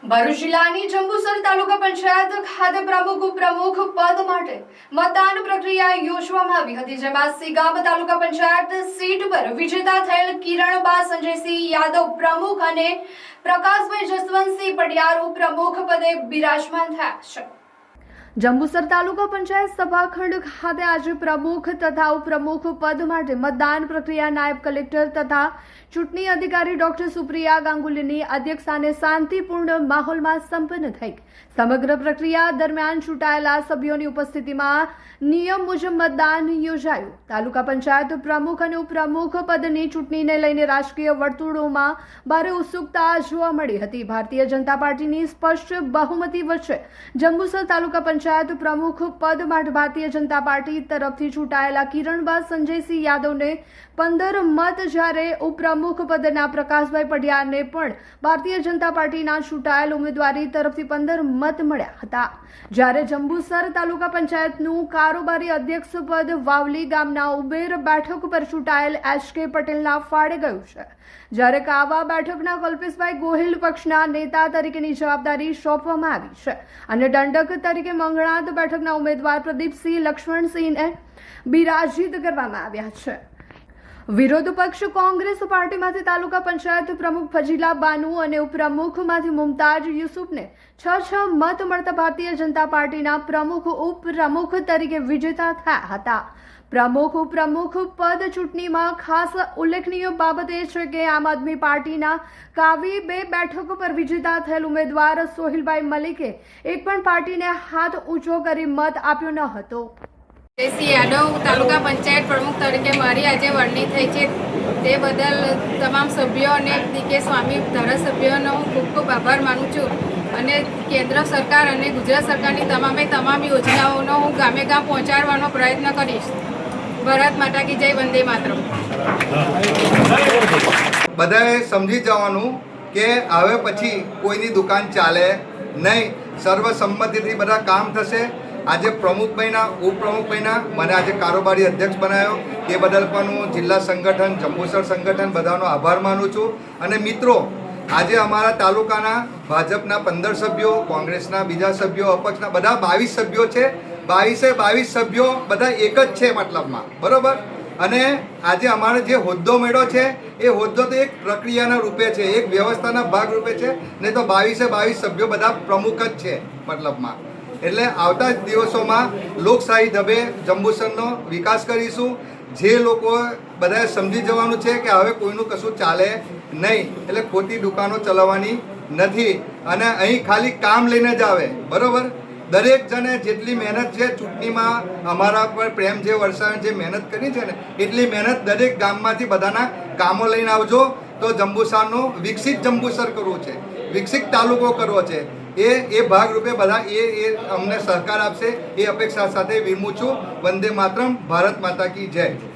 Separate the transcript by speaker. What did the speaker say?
Speaker 1: ભરૂચ જિલ્લાની જંબુસર તાલુકા પંચાયત ખાતે પ્રમુખ ઉપપ્રમુખ પદ માટે મતદાન પ્રક્રિયા યોજવામાં આવી હતી, જેમાં સિગામ તાલુકા પંચાયત સીટ પર વિજેતા થયેલ કિરણબા સંજયસિંહ યાદવ પ્રમુખ અને પ્રકાશભાઈ જસવંતસિંહ પડિયાર ઉપપ્રમુખ પદે બિરાજમાન થયા છે। જંબુસર તાલુકા પંચાયત સભાખંડ ખાતે આજે પ્રમુખ તથા ઉપપ્રમુખ પદ માટે મતદાન પ્રક્રિયા નાયબ કલેક્ટર તથા ચૂંટણી અધિકારી ડોક્ટર સુપ્રિયા ગાંગુલીની અધ્યક્ષસ્થાને શાંતિપૂર્ણ માહોલમાં સંપન્ન થઈ। સમગ્ર પ્રક્રિયા દરમિયાન ચૂંટાયેલા સભ્યોની ઉપસ્થિતિમાં નિયમ મુજબ મતદાન યોજાયું। તાલુકા પંચાયત પ્રમુખ અને ઉપપ્રમુખ પદની ચૂંટણીને લઈને રાજકીય વર્તુળોમાં ભારે ઉત્સુકતા જોવા મળી હતી। ભારતીય જનતા પાર્ટીની સ્પષ્ટ બહુમતી વચ્ચે જંબુસર તાલુકા પંચાયત પ્રમુખ પદ માટે ભારતીય જનતા પાર્ટી તરફથી ચૂંટાયેલા કિરણબા સંજયસિંહ યાદવને 15 મત, જ્યારે ઉપપ્રમુખ પદના પ્રકાશભાઈ પડિયારને પણ ભારતીય જનતા પાર્ટીના ચૂંટાયેલ ઉમેદવારી તરફથી 15 મત મળ્યા હતા। જ્યારે જંબુસર તાલુકા પંચાયતનું કારોબારી અધ્યક્ષ પદ વાવલી ગામના ઉબેર બેઠક પર ચૂંટાયેલ HK પટેલના ફાળે ગયું છે, જ્યારે કાવા બેઠકના કલ્પેશભાઈ ગોહિલ પક્ષના નેતા તરીકેની જવાબદારી સોંપવામાં આવી છે અને દંડક તરીકે મંગળાત બેઠકના ઉમેદવાર પ્રદીપસિંહ લક્ષ્મણસિંહને બિરાજિત કરવામાં આવ્યા છે। વિરોધ પક્ષ કોંગ્રેસ પાર્ટીમાંથી તાલુકા પંચાયત પ્રમુખ ફજીલા બાનુ અને ઉપપ્રમુખમાંથી મુમતાજ યુસુફને 6 મત મળતા ભારતીય જનતા પાર્ટીના પ્રમુખ ઉપપ્રમુખ તરીકે વિજેતા થયા હતા। પ્રમુખ ઉપપ્રમુખ પદ ચૂંટણીમાં ખાસ ઉલ્લેખનીય બાબત એ છે કે આમ આદમી પાર્ટીના કાવી 2 બેઠકો પર વિજેતા થયેલ ઉમેદવાર સોહિલભાઈ મલિકે એક પણ પાર્ટીને હાથ ઊંચો કરી મત આપ્યો ન હતો।
Speaker 2: યાદવ તાલુકા પંચાયત પ્રમુખ તરીકે મારી આજે વરણી થઈ છે, તે બદલ તમામ સભ્યો અને ડીકે સ્વામી ધારાસભ્યોનો હું ખૂબ ખૂબ આભાર માનું છું અને કેન્દ્ર સરકાર અને ગુજરાત સરકારની તમામ યોજનાઓનો હું ગામે ગામ પહોંચાડવાનો પ્રયત્ન કરીશ। ભારત માતા કી જય, વંદે માતરમ।
Speaker 3: બધાએ સમજી જવાનું કે હવે પછી કોઈની દુકાન ચાલે નહીં, સર્વસંમતિથી બધા કામ થશે। આજે પ્રમુખભાઈના ઉપપ્રમુખભાઈના મને આજે કારોબારી અધ્યક્ષ બનાવ્યો, એ બદલ પણ હું જિલ્લા સંગઠન, જંબુસર સંગઠન બધાનો આભાર માનું છું। અને મિત્રો, આજે અમારા તાલુકાના ભાજપના 15 સભ્યો, કોંગ્રેસના બીજા સભ્યો, અપક્ષના બધા 22 સભ્યો છે। 22 સભ્યો બધા એક જ છે મતલબમાં, બરોબર। અને આજે અમારે જે હોદ્દો મળ્યો છે એ હોદ્દો તો એક પ્રક્રિયાના રૂપે છે, એક વ્યવસ્થાના ભાગ રૂપે છે, નહીં તો 22 સભ્યો બધા પ્રમુખ જ છે મતલબમાં। એટલે આવતા દિવસોમાં લોકશાહી ઢબે જંબુસરનો વિકાસ કરીશું। જે લોકો બધાએ સમજી જવાનું છે કે હવે કોઈનું કશું ચાલે નહીં, એટલે ખોટી દુકાનો ચલાવવાની નથી અને અહીં ખાલી કામ લઈને જ આવે, બરાબર। દરેક જણે જેટલી મહેનત છે ચૂંટણીમાં અમારા પર પ્રેમ જે વરસાવે, જે મહેનત કરી છે ને એટલી મહેનત દરેક ગામમાંથી બધાના કામો લઈને આવજો। તો જંબુસરનું વિકસિત જંબુસર કરવું છે, વિકસિત તાલુકો કરવો છે, એ ભાગરૂપે બધા એ અમને સહકાર આપશે, એ અપેક્ષા સાથે વિરમું છું। વંદે માતરમ, ભારત માતા કી જય।